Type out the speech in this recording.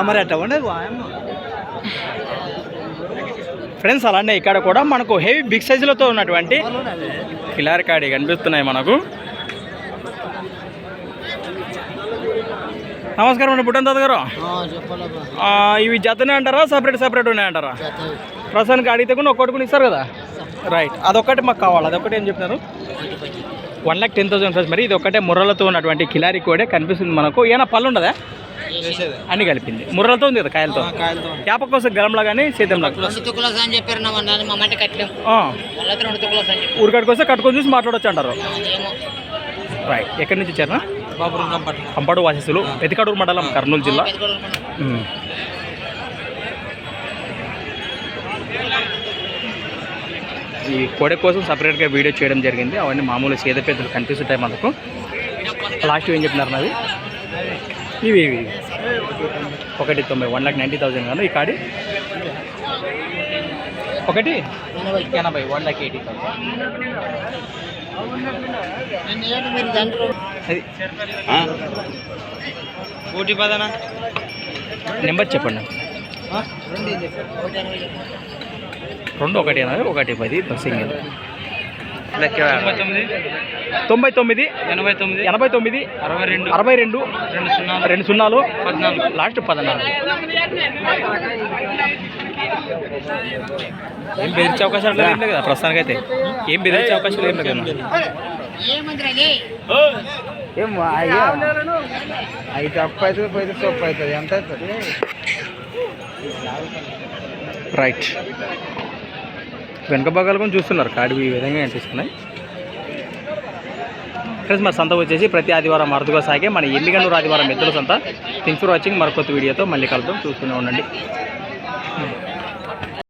మరి అట్లా ఉండదు ఫ్రెండ్స్. అలానే ఇక్కడ కూడా మనకు హెవీ బిగ్ సైజులతో ఉన్నటువంటి కిలారి కాడి కనిపిస్తున్నాయి మనకు. నమస్కారం అండి బుట్టన్ తాత గారు. ఇవి జతనే అంటారా సపరేట్ ఉన్నాయంటారా? ప్రస్తుతానికి అడిగితే కూడా ఒక్కటి ఇస్తారు కదా. రైట్, అదొక్కటి మాకు కావాలి. అదొకటి ఏం చెప్పినారు? 1,10,000 ఫ్రెండ్స్. మరి ఇది ఒకటే ముర్రలతో ఉన్నటువంటి కిలారి కోడే కనిపిస్తుంది మనకు. ఏమైనా పళ్ళు ఉండదా? అన్ని కలిపింది. ముర్రలతో ఉంది కదా, కాయలతో. చేప కోసం గలంలా కానీ సేద్యంలా ఊరికాడికి వస్తే కట్టుకొని చూసి మాట్లాడవచ్చు అంటారు. రైట్, ఎక్కడి నుంచి వచ్చారా? కంపాడు వాసిస్తులు, పెతికడూరు మండలం, కర్నూలు జిల్లా. ఈ కోడె కోసం సపరేట్గా వీడియో చేయడం జరిగింది. అవన్నీ మామూలు సేద పెద్దలు కనిపిస్తుంటాయి మనకు. లాస్ట్ ఏం చెప్పినారు నాది? ఇవి 1,90,000 1,90,000 కాదు ఈ కాడి. 1,80,000 1,80,000. నెంబర్ చెప్పండి. 2 1 1 10 సింగిల్. 99 89 62 20 లాస్ట్ 14. ఏం బెదిరించే అవకాశాలు ఏం లేదు కదా ప్రస్తుతానికి అయితే. ఏం బెదిరించే అవకాశాలు ఏం లేదు కదా. ఏం అయితే అప్పు అవుతుంది పోయితే సొప్పు అవుతుంది. ఎంత అవుతుంది? రైట్, వెనక భాగాలు కూడా చూస్తున్నారు. కాడివి ఈ విధంగా కనిపిస్తున్నాయి ఫ్రెండ్స్. మన సంత వచ్చేసి ప్రతి ఆదివారం అరుదుగా సాగే మన ఎమ్మిగనూరు ఆదివారం ఎద్దుల సంత. Thanks for watching. మరొక వీడియోతో మళ్ళీ కలుద్దాం. చూస్తూనే ఉండండి.